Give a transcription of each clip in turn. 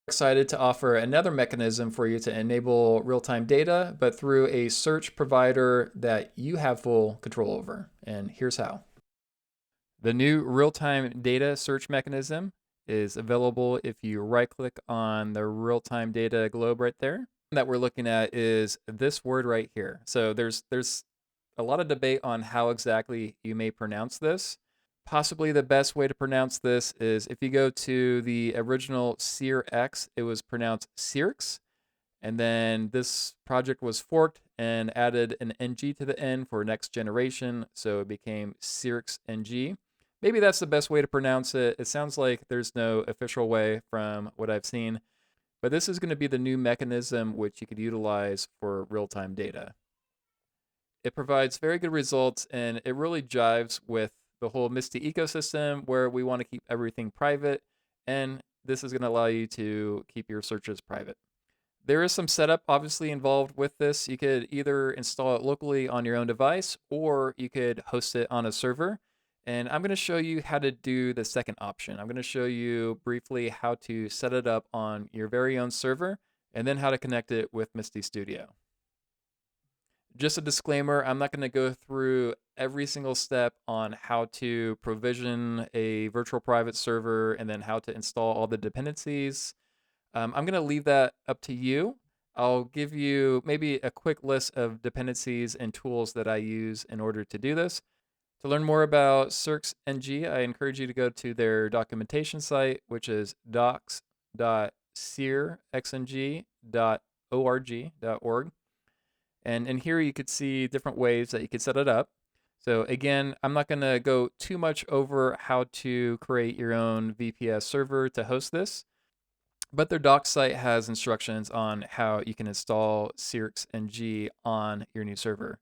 Excited to offer another mechanism for you to enable real-time data, but through a search provider that you have full control over. And here's how. The new real-time data search mechanism is available if you right-click on the real-time data globe right there. That we're looking at is this word right here. So there's a lot of debate on how exactly you may pronounce this. Possibly the best way to pronounce this is if you go to the original SearX, it was pronounced SearX. And then this project was forked and added an NG to the end for next generation. So it became SearXNG. Maybe that's the best way to pronounce it. It sounds like there's no official way from what I've seen. But this is going to be the new mechanism which you could utilize for real-time data. It provides very good results, and it really jives with the whole Misti ecosystem where we want to keep everything private, and this is going to allow you to keep your searches private. There is some setup obviously involved with this. You could either install it locally on your own device, or you could host it on a server. And I'm going to show you how to do the second option. I'm going to show you briefly how to set it up on your very own server, and then how to connect it with Misti Studio. Just a disclaimer, I'm not going to go through every single step on how to provision a virtual private server and then how to install all the dependencies. I'm going to leave that up to you. I'll give you maybe a quick list of dependencies and tools that I use in order to do this. To learn more about SearXNG, I encourage you to go to their documentation site, which is docs.searxng.org. And in here you could see different ways that you could set it up. So again, I'm not going to go too much over how to create your own VPS server to host this, but their docs site has instructions on how you can install SearXNG on your new server.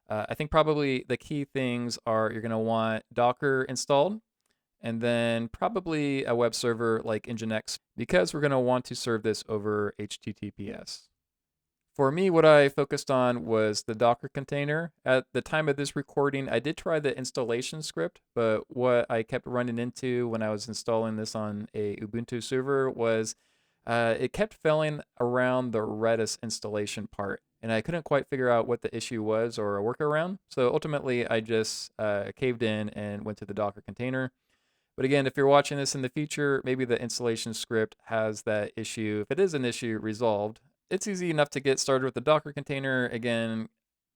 I think probably the key things are you're going to want Docker installed, and then probably a web server like Nginx, because we're going to want to serve this over HTTPS. For me, what I focused on was the Docker container. At the time of this recording, I did try the installation script, but what I kept running into when I was installing this on a Ubuntu server was it kept failing around the Redis installation part, and I couldn't quite figure out what the issue was or a workaround. So ultimately, I just caved in and went to the Docker container. But again, if you're watching this in the future, maybe the installation script has that issue. If it is an issue, resolved. It's easy enough to get started with the Docker container. Again,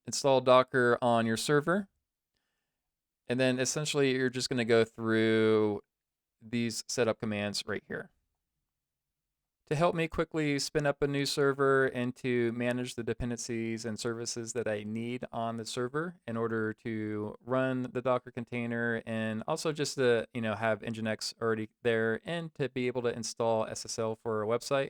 install Docker on your server. And then essentially you're just going to go through these setup commands right here. To help me quickly spin up a new server and to manage the dependencies and services that I need on the server in order to run the Docker container, and also just to have Nginx already there and to be able to install SSL for a website,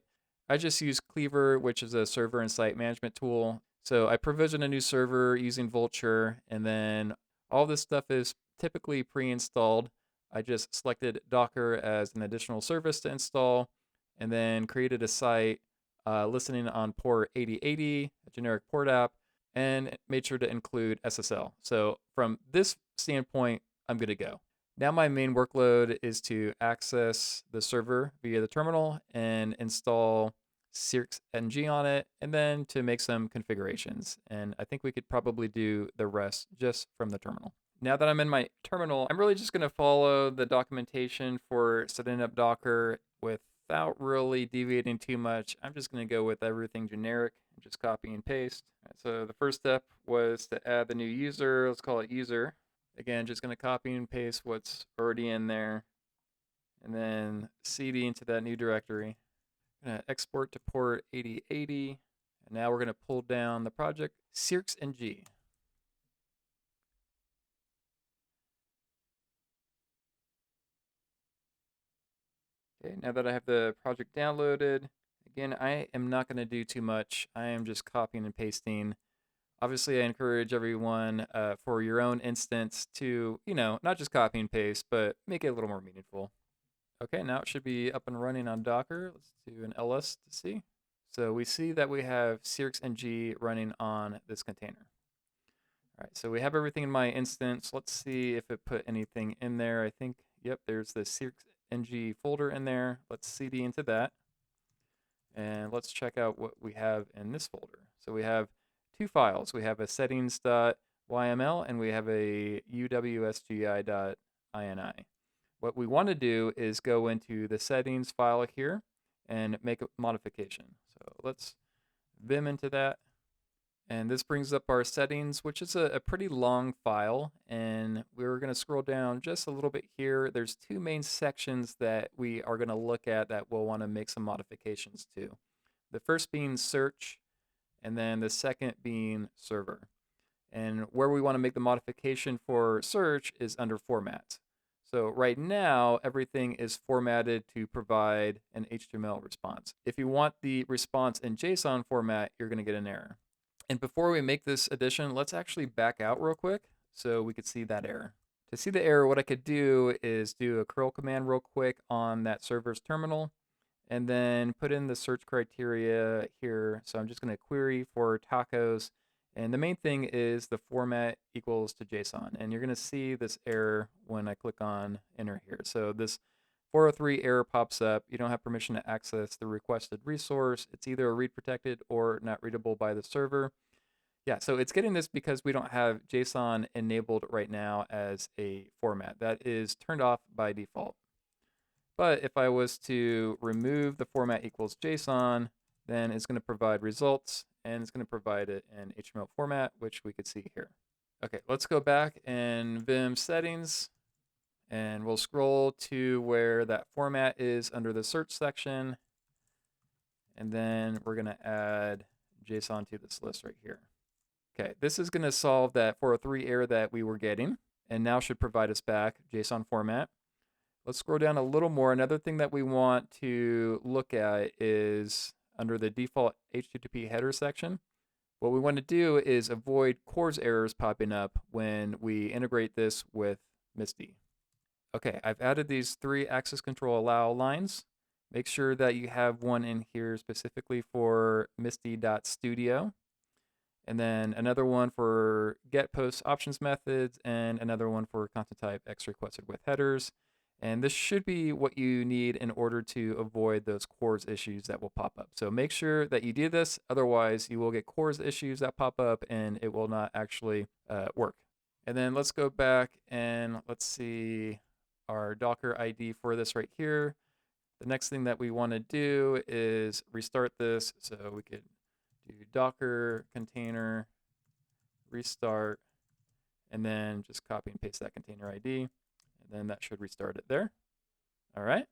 I just use Cleavr, which is a server and site management tool. So I provision a new server using Vultr, and then all this stuff is typically pre-installed. I just selected Docker as an additional service to install, and then created a site listening on port 8080, a generic port app, and made sure to include SSL. So from this standpoint, I'm good to go. Now my main workload is to access the server via the terminal and install SearXNG on it, and then to make some configurations. And I think we could probably do the rest just from the terminal. Now that I'm in my terminal, I'm really just going to follow the documentation for setting up Docker without really deviating too much. I'm just going to go with everything generic, just copy and paste. Right, so the first step was to add the new user. Let's call it user. Again, just going to copy and paste what's already in there, and then cd into that new directory. I'm going to export to port 8080, and now we're going to pull down the project SearXNG. Okay, now that I have the project downloaded, again, I am not going to do too much. I am just copying and pasting. Obviously, I encourage everyone for your own instance to, not just copy and paste, but make it a little more meaningful. Okay, now it should be up and running on Docker. Let's do an ls to see. So we see that we have SearXNG running on this container. All right, so we have everything in my instance. Let's see if it put anything in there. I think, yep, there's the SearXNG folder in there. Let's cd into that. And let's check out what we have in this folder. So we have two files. We have a settings.yml and we have a uwsgi.ini. What we want to do is go into the settings file here and make a modification. So let's vim into that. And this brings up our settings, which is a pretty long file. And we're going to scroll down just a little bit here. There's two main sections that we are going to look at that we'll want to make some modifications to. The first being search, and then the second being server. And where we want to make the modification for search is under format. So right now, everything is formatted to provide an HTML response. If you want the response in JSON format, you're going to get an error. And before we make this addition, let's actually back out real quick so we could see that error. To see the error, what I could do is do a curl command real quick on that server's terminal and then put in the search criteria here. So I'm just going to query for tacos. And the main thing is the format equals to JSON. And you're going to see this error when I click on enter here. So this 403 error pops up. You don't have permission to access the requested resource. It's either read protected or not readable by the server. Yeah, so it's getting this because we don't have JSON enabled right now as a format. That is turned off by default. But if I was to remove the format equals JSON, then it's going to provide results, and it's going to provide it in HTML format, which we could see here. Okay, let's go back and Vim settings. And we'll scroll to where that format is under the search section. And then we're going to add JSON to this list right here. Okay, this is going to solve that 403 error that we were getting, and now should provide us back JSON format. Let's scroll down a little more. Another thing that we want to look at is under the default HTTP header section. What we want to do is avoid CORS errors popping up when we integrate this with Misti. Okay, I've added these 3 access control allow lines. Make sure that you have one in here specifically for Misti.studio. And then another one for get post options methods, and another one for content type X requested with headers. And this should be what you need in order to avoid those CORS issues that will pop up. So make sure that you do this, otherwise you will get CORS issues that pop up and it will not actually work. And then let's go back and let's see our Docker ID for this right here. The next thing that we want to do is restart this. So we could do Docker container restart, and then just copy and paste that container ID, and then that should restart it there. All right,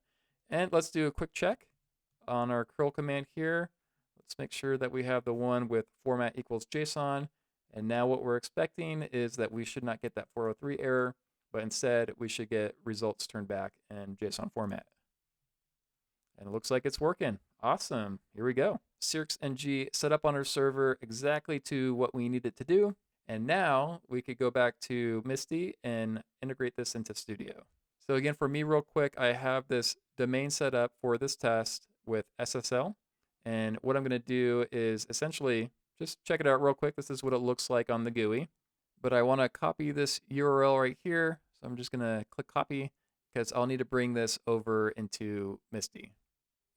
and let's do a quick check on our curl command here. Let's make sure that we have the one with format equals JSON, and now what we're expecting is that we should not get that 403 error, but instead we should get results turned back in JSON format. And it looks like it's working. Awesome. Here we go. SearXNG set up on our server exactly to what we need it to do. And now we could go back to Misti and integrate this into Studio. So again, for me real quick, I have this domain set up for this test with SSL. And what I'm going to do is essentially just check it out real quick. This is what it looks like on the GUI. But I want to copy this URL right here. So I'm just going to click copy because I'll need to bring this over into Misti.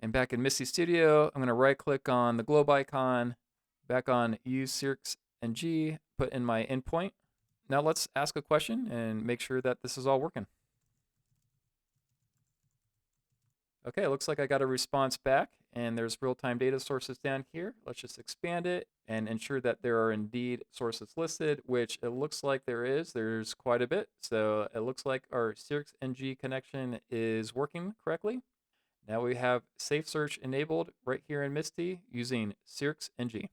And back in Misti Studio, I'm going to right click on the globe icon, back on use SearXNG, put in my endpoint. Now let's ask a question and make sure that this is all working. Okay, it looks like I got a response back, and there's real-time data sources down here. Let's just expand it and ensure that there are indeed sources listed, which it looks like there is. There's quite a bit. So it looks like our SearXNG connection is working correctly. Now we have safe search enabled right here in Misti using SearXNG.